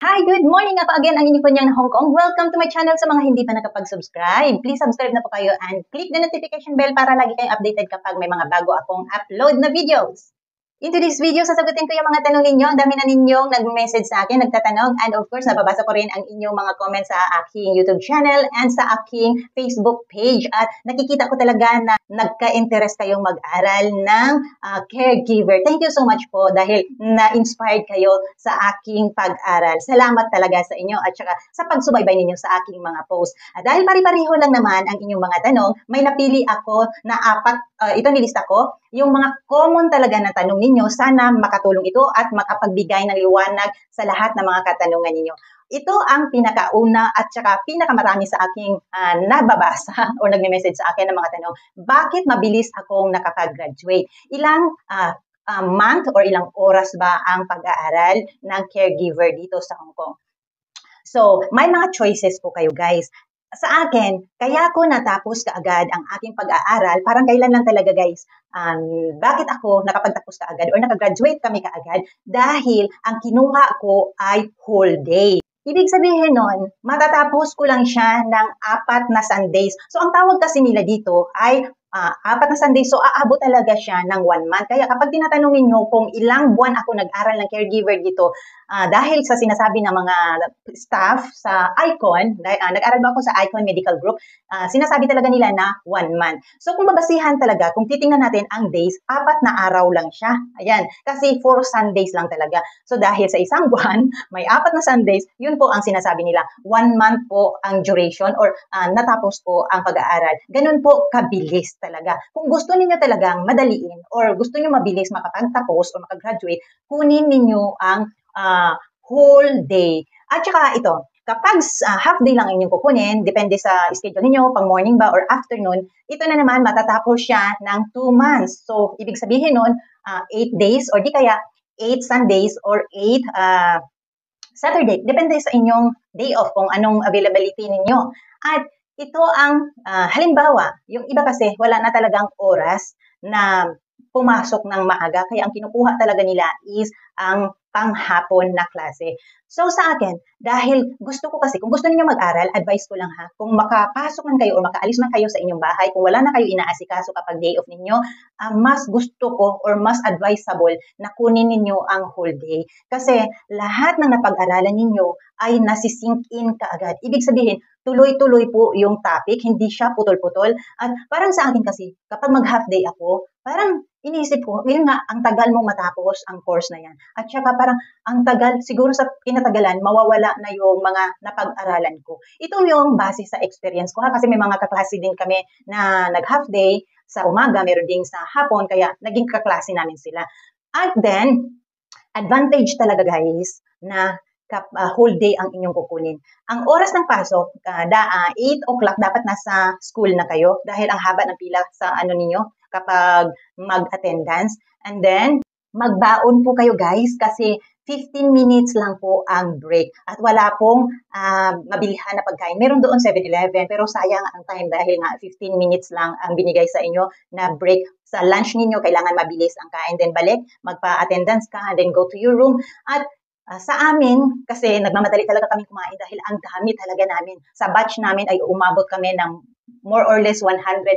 Hi, good morning! Ako again, ang inyong kunyang na Hong Kong. Welcome to my channel sa mga hindi pa nakapag-subscribe. Please subscribe na po kayo and click the notification bell para lagi kayong updated kapag may mga bago akong upload na videos. In today's video, sasagutin ko yung mga tanong ninyo. Ang dami na ninyong nag-message sa akin, nagtatanong, and of course, nababasa ko rin ang inyong mga comments sa aking YouTube channel and sa aking Facebook page. At nakikita ko talaga na nagka-interest kayong mag-aral ng caregiver. Thank you so much po dahil na-inspired kayo sa aking pag-aral. Salamat talaga sa inyo at saka sa pagsubaybay ninyo sa aking mga posts. At dahil pari-pariho lang naman ang inyong mga tanong, may napili ako na ito nilista ko, yung mga common talaga na tanong ninyo, sana makatulong ito at makapagbigay ng liwanag sa lahat ng mga katanungan ninyo. Ito ang pinakauna at saka pinakamarami sa aking nababasa o nagme-message sa akin ng mga tanong. Bakit mabilis akong nakapag-graduate? Ilang month or ilang oras ba ang pag-aaral ng caregiver dito sa Hong Kong? So, may mga choices po kayo guys. Sa akin, kaya ko natapos kaagad ang aking pag-aaral, parang kailan lang talaga guys, bakit ako nakapagtapos kaagad or nakagraduate kami kaagad? Dahil ang kinuha ko ay whole day. Ibig sabihin nun, matatapos ko lang siya ng 4 na Sundays. So, ang tawag kasi nila dito ay 4 na Sundays. So, aabot talaga siya ng 1 month. Kaya kapag tinatanong ninyo kung ilang buwan ako nag-aral ng caregiver dito, dahil sa sinasabi ng mga staff sa ICON, nag-aral ba ako sa ICON Medical Group, sinasabi talaga nila na 1 month. So, kung babasihan talaga, kung titingnan natin ang days, 4 na araw lang siya. Ayan, kasi 4 Sundays lang talaga. So, dahil sa isang buwan, may 4 na Sundays, yun po ang sinasabi nila. 1 month po ang duration or natapos po ang pag-aaral. Ganun po kabilis talaga. Kung gusto niyo talagang madaliin or gusto niyo mabilis makapagtapos o makagraduate, kunin niyo ang whole day. At saka ito, kapag half day lang inyong kukunin, depende sa schedule niyo, pang morning ba or afternoon, ito na naman matatapos siya ng 2 months. So, ibig sabihin nun, 8 days or di kaya 8 Sundays or 8 Saturday. Depende sa inyong day off kung anong availability ninyo. At ito ang halimbawa, yung iba kasi wala na talagang oras na pumasok ng maaga. Kaya ang kinukuha talaga nila is ang panghapon na klase. So sa akin, dahil gusto ko kasi, kung gusto niyo mag-aral, advice ko lang ha, kung makapasok man kayo o makaalis man kayo sa inyong bahay, kung wala na kayo inaasikaso kapag day off ninyo, mas gusto ko or mas advisable na kunin ninyo ang whole day. Kasi lahat ng napag-aralan ninyo ay nasisink in kaagad. Ibig sabihin, tuloy-tuloy po yung topic, hindi siya putol-putol. At parang sa akin kasi, kapag mag-half day ako, parang iniisip ko, yun nga, ang tagal mong matapos ang course na yan. At saka parang ang tagal, siguro sa pinatagalan, mawawala na yung mga napag-aralan ko. Ito yung base sa experience ko ha, kasi may mga kaklase din kami na nag-half day sa umaga, meron din sa hapon, kaya naging kaklase namin sila. At then, advantage talaga guys, na whole day ang inyong kukunin. Ang oras ng pasok, 8 o'clock dapat nasa school na kayo dahil ang haba ng pila sa ninyo kapag mag-attendance. And then, magbaon po kayo guys kasi 15 minutes lang po ang break at wala pong mabilihan na pagkain. Meron doon 7-Eleven pero sayang ang time dahil nga 15 minutes lang ang binigay sa inyo na break. Sa lunch ninyo, kailangan mabilis ang kain. Then balik, magpa-attendance ka, then go to your room. At sa amin, kasi nagmamadali talaga kami kumain dahil ang dami talaga namin. Sa batch namin ay umabot kami ng more or less 150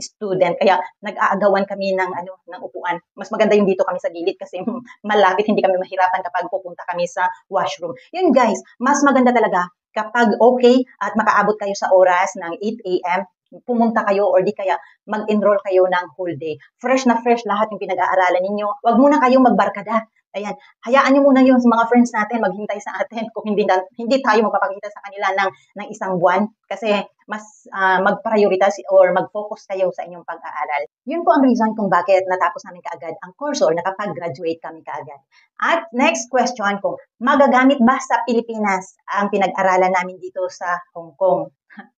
student. Kaya nag-aagawan kami ng upuan. Mas maganda yung dito kami sa gilid kasi malapit, hindi kami mahirapan kapag pupunta kami sa washroom. Yun guys, mas maganda talaga kapag okay at makaabot kayo sa oras ng 8 a.m., pumunta kayo or di kaya mag-enroll kayo ng whole day. Fresh na fresh lahat yung pinag-aaralan ninyo. Huwag muna kayong magbarkada. Ayan, hayaan nyo muna yung mga friends natin maghintay sa atin kung hindi tayo magpapakita sa kanila ng isang buwan kasi mas mag-prioritize or mag-focus kayo sa inyong pag-aaral. Yun po ang reason kung bakit natapos namin kaagad ang course or nakapag-graduate kami kaagad. At next question, kung magagamit ba sa Pilipinas ang pinag-aralan namin dito sa Hong Kong?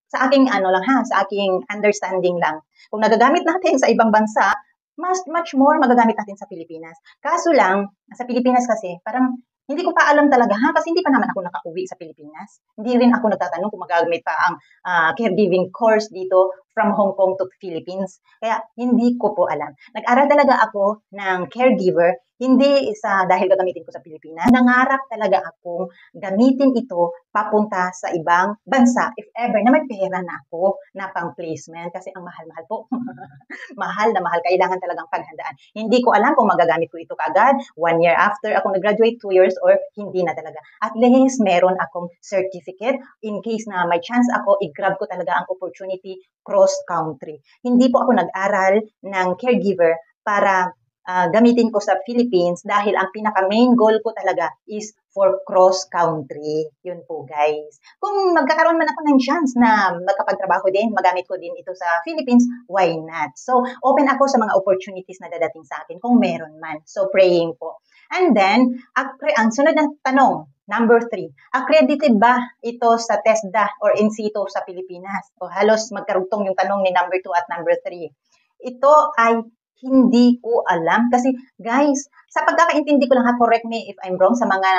Sa aking sa aking understanding lang. Kung nagagamit natin sa ibang bansa, much more magagamit natin sa Pilipinas. Kaso lang, sa Pilipinas kasi, parang hindi ko pa alam talaga kasi hindi pa naman ako nakauwi sa Pilipinas. Hindi rin ako nagtatanong kung magagamit pa ang caregiving course dito from Hong Kong to Philippines. Kaya hindi ko po alam. Nag-aral talaga ako ng caregiver, hindi dahil gagamitin ko sa Pilipinas. Nangarap talaga akong gamitin ito papunta sa ibang bansa if ever na may pera na ako na pang placement kasi ang mahal-mahal po. Mahal na mahal. Kailangan talagang paghandaan. Hindi ko alam kung magagamit ko ito kagad 1 year after ako nag-graduate, 2 years, or hindi na talaga. At least meron akong certificate in case na may chance ako, i-grab ko talaga ang opportunity cross-country. Hindi po ako nag-aral ng caregiver para gamitin ko sa Philippines dahil ang pinaka-main goal ko talaga is for cross-country. Yun po, guys. Kung magkakaroon man ako ng chance na magkapagtrabaho din, magamit ko din ito sa Philippines, why not? So, open ako sa mga opportunities na dadating sa akin kung meron man. So, praying po. And then, ang sunod na tanong, number 3, accredited ba ito sa TESDA or INCITO sa Pilipinas? O halos magkarugtong yung tanong ni number 2 at number 3. Ito ay hindi ko alam kasi guys, sa pagkakaintindi ko lang correct me if I'm wrong sa mga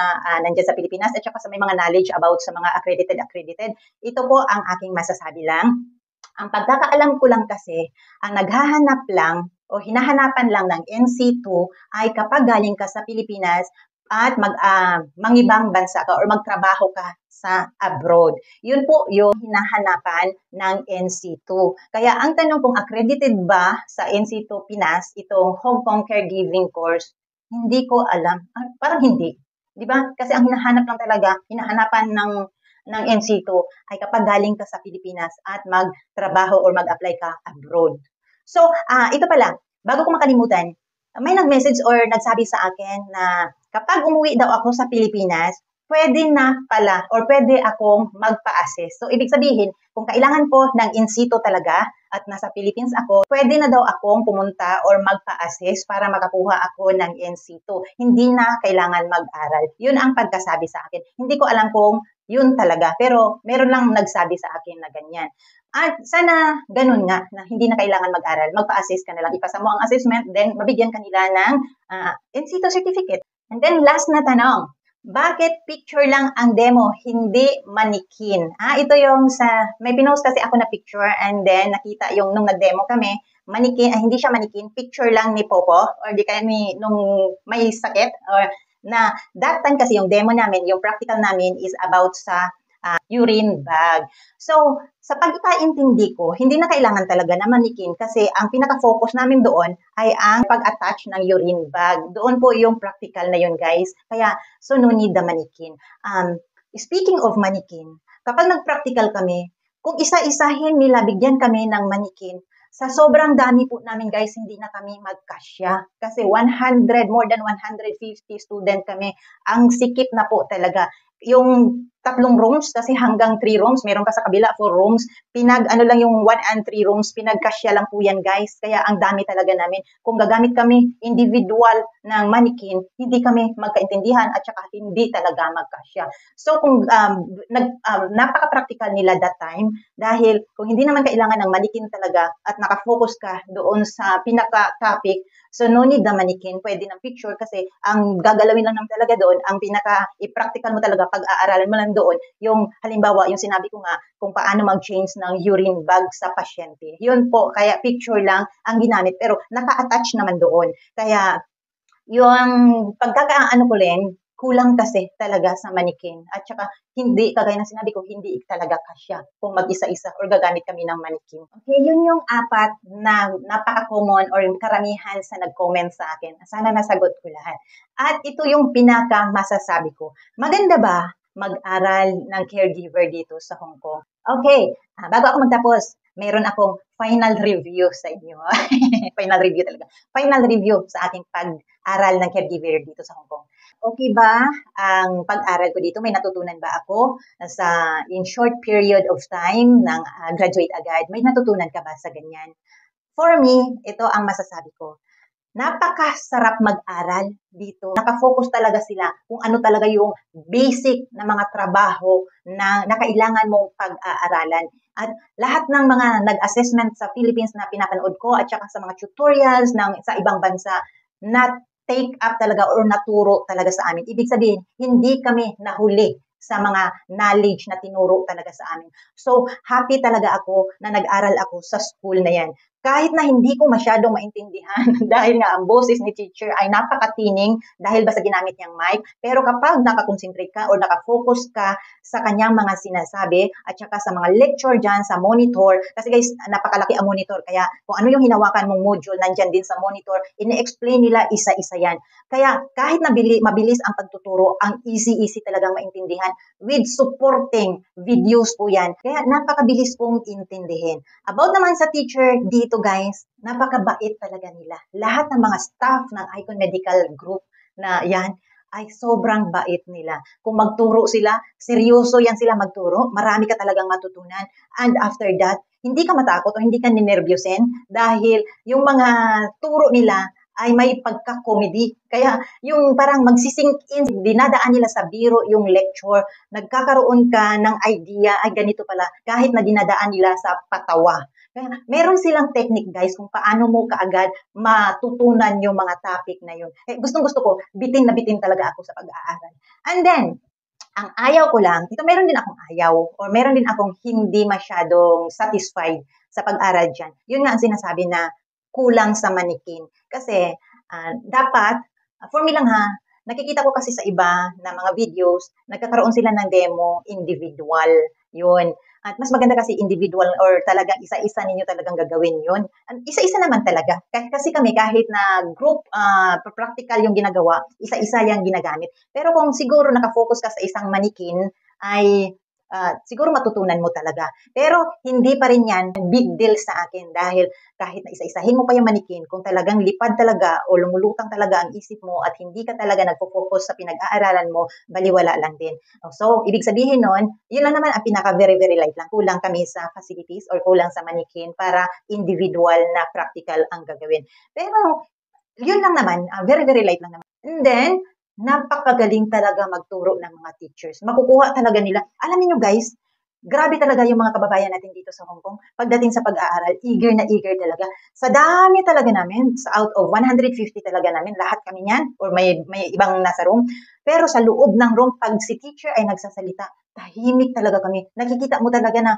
nandiyan sa Pilipinas at saka sa may mga knowledge about sa mga accredited, ito po ang aking masasabi lang. Ang pagkakaalam ko lang kasi, ang naghahanap lang o hinahanapan lang ng NC2 ay kapag galing ka sa Pilipinas at mangibang bansa ka or magtrabaho ka sa abroad. Yun po yung hinahanapan ng NC2. Kaya ang tanong kung accredited ba sa NC2 Pinas, itong Hong Kong Caregiving course, hindi ko alam. Parang hindi. Di ba? Kasi ang hinahanap lang talaga, hinahanapan ng NC2 ay kapag galing ka sa Pilipinas at magtrabaho or mag-apply ka abroad. So, ito pala, bago ko makalimutan, may nag-message or nagsabi sa akin na kapag umuwi daw ako sa Pilipinas, pwede na pala or pwede akong magpa-assess. So, ibig sabihin, kung kailangan ko ng in-situ talaga at nasa Philippines ako, pwede na daw akong pumunta or magpa-assess para makakuha ako ng in-situ. Hindi na kailangan mag-aral. Yun ang pagkasabi sa akin. Hindi ko alam kung yun talaga, pero meron lang nagsabi sa akin na ganyan. At sana ganun nga, na hindi na kailangan mag-aral, magpa-assess ka na lang, ipasa mo ang assessment, then mabigyan ka nila ng in-situ certificate. And then last na tanong, bakit picture lang ang demo, hindi manikin? Ito yung may pinost kasi ako na picture and then nakita yung nung nag-demo kami, manikin, hindi siya manikin, picture lang ni Popo or di kaya nung may sakit or na that time kasi yung demo namin, yung practical namin is about sa urine bag. So, sa pagkakaintindi ko, hindi na kailangan talaga na manikin kasi ang pinaka-focus namin doon ay ang pag-attach ng urine bag. Doon po yung practical na yun, guys. Kaya, so no need the manikin. Speaking of manikin, kapag nag-practical kami, kung isa-isahin nila, bigyan kami ng manikin, sa sobrang dami po namin guys, hindi na kami magkasya. Kasi more than 150 student kami. Ang sikip na po talaga. Yung 3 rooms, kasi hanggang 3 rooms, meron pa sa kabila 4 rooms, lang yung 1 and 3 rooms, pinagkasya lang po yan guys. Kaya ang dami talaga namin. Kung gagamit kami individual ng manikin, hindi kami magkaintindihan at saka hindi talaga magkasya. So kung napaka-practical nila that time, dahil kung hindi naman kailangan ng manikin talaga at nakafocus ka doon sa pinaka-topic, so no need the manikin, pwede ng picture kasi ang gagalawin lang naman talaga doon, ang i-practical mo talaga, pag-aaralan mo lang doon, yung halimbawa, yung sinabi ko nga, kung paano mag-change ng urine bag sa pasyente. Yun po, kaya picture lang ang ginamit, pero naka-attach naman doon. Kaya, yung pagkakaano ko rin, kulang kasi talaga sa manikin. At saka, hindi, kagaya ng sinabi ko, hindi talaga kasya kung mag-isa-isa or gagamit kami ng manikin. Okay, yun yung 4 na napaka-common or karamihan sa nag-comment sa akin. Sana nasagot ko lahat. At ito yung pinaka-masasabi ko. Maganda ba mag-aral ng caregiver dito sa Hong Kong? Okay, bago ako magtapos, meron akong final review sa inyo. Final review talaga. Final review sa ating pag-aral ng caregiver dito sa Hong Kong. Okay ba ang pag-aral ko dito? May natutunan ba ako in short period of time ng graduate agad? May natutunan ka ba sa ganyan? For me, ito ang masasabi ko. Napakasarap mag-aral dito. Nakafocus talaga sila kung ano talaga yung basic na mga trabaho na kailangan mong pag-aaralan. At lahat ng mga nag-assessment sa Philippines na pinapanood ko at saka sa mga tutorials sa ibang bansa na take up talaga or naturo talaga sa amin. Ibig sabihin, hindi kami nahuli sa mga knowledge na tinuro talaga sa amin. So, happy talaga ako na nag-aral ako sa school na yan. Kahit na hindi ko masyadong maintindihan dahil nga ang boses ni teacher ay napakatining dahil ba sa ginamit niyang mic, pero kapag nakakonsentrate ka or nakafocus ka sa kanyang mga sinasabi at saka sa mga lecture dyan sa monitor, kasi guys, napakalaki ang monitor, kaya kung ano yung hinawakan mong module, nandyan din sa monitor, ini-explain nila isa-isa yan. Kaya kahit mabilis ang pagtuturo, ang easy-easy talagang maintindihan with supporting videos po yan. Kaya napakabilis pong intindihin. About naman sa teacher dito guys, napakabait talaga nila. Lahat ng mga staff ng Icon Medical Group na yan ay sobrang bait nila. Kung magturo sila, seryoso yan sila magturo, marami ka talagang matutunan. And after that, hindi ka matakot o hindi ka ninervyusin dahil yung mga turo nila ay may pagka-comedy. Kaya yung parang magsisink in, dinadaan nila sa biro yung lecture, nagkakaroon ka ng idea, ay ganito pala, kahit na dinadaan nila sa patawa. Kaya meron silang technique guys kung paano mo kaagad matutunan yung mga topic na yun. Gustong-gusto ko, bitin na bitin talaga ako sa pag-aaral. And then, ang ayaw ko lang, ito meron din akong ayaw or meron din akong hindi masyadong satisfied sa pag-aral dyan. Yun nga ang sinasabi na kulang sa manikin. Kasi dapat, for me lang ha, nakikita ko kasi sa iba na mga videos, nagkakaroon sila ng demo individual. Yun. At mas maganda kasi individual or talagang isa-isa ninyo talagang gagawin yun. Isa-isa naman talaga. Kasi kami kahit na group practical yung ginagawa, isa-isa yung ginagamit. Pero kung siguro nakafocus ka sa isang manikin, ay siguro matutunan mo talaga. Pero hindi pa rin yan big deal sa akin dahil kahit na isa-isahin mo pa yung manikin, kung talagang lipad talaga o lumulutang talaga ang isip mo at hindi ka talaga nagpo-focus sa pinag-aaralan mo, baliwala lang din. So, ibig sabihin nun, yun lang naman ang pinaka very, very light lang. Kulang kami sa facilities or kulang sa manikin para individual na practical ang gagawin. Pero, yun lang naman, very, very light lang naman. And then, napakagaling talaga magturo ng mga teachers. Makukuha talaga nila. Alam niyo guys, grabe talaga yung mga kababayan natin dito sa Hong Kong. Pagdating sa pag-aaral, eager na eager talaga. Sa dami talaga namin, sa out of 150 talaga namin, lahat kami niyan, or may ibang nasa room. Pero sa loob ng room, pag si teacher ay nagsasalita, tahimik talaga kami. Nakikita mo talaga na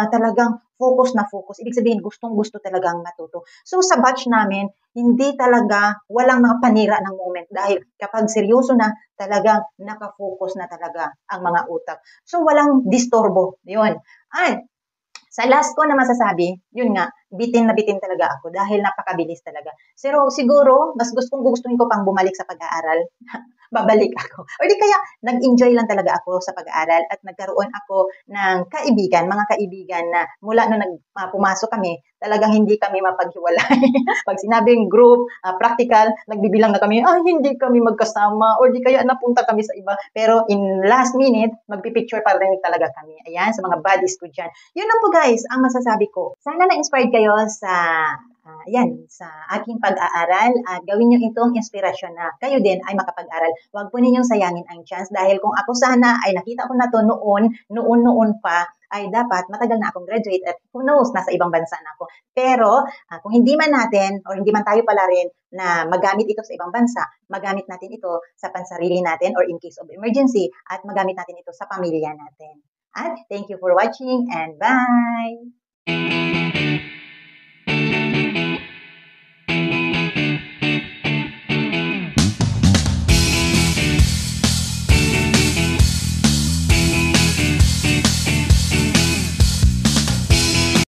talagang focus na focus. Ibig sabihin, gustong-gusto talagang matuto. So sa batch namin, hindi talaga, walang mga panira ng moment dahil kapag seryoso na, talagang nakafocus na talaga ang mga utak. So walang disturbo. Yun. Ay, sa last ko na masasabi, yun nga, bitin na bitin talaga ako dahil napakabilis talaga. Pero siguro, mas gustuhin ko pang bumalik sa pag-aaral. Babalik ako. O di kaya, nag-enjoy lang talaga ako sa pag-aaral at nagkaroon ako ng kaibigan, mga kaibigan na mula nung pumasok kami, talagang hindi kami mapaghiwalay. Pag sinabing group, practical, nagbibilang na kami, hindi kami magkasama or di kaya napunta kami sa iba. Pero in last minute, magpipicture pa rin talaga kami. Ayan, sa mga buddies ko dyan. Yun lang po guys, ang masasabi ko. Sana na-inspired kayo sa sa aking pag-aaral at gawin nyo itong inspirasyon na kayo din ay makapag-aral. Huwag po ninyong sayangin ang chance dahil kung ako sana ay nakita ko na to noon pa, ay dapat matagal na akong graduate at who knows, nasa ibang bansa na ako. Pero kung hindi man natin or hindi man tayo pala rin na magamit ito sa ibang bansa, magamit natin ito sa pansarili natin or in case of emergency at magamit natin ito sa pamilya natin. At thank you for watching and bye!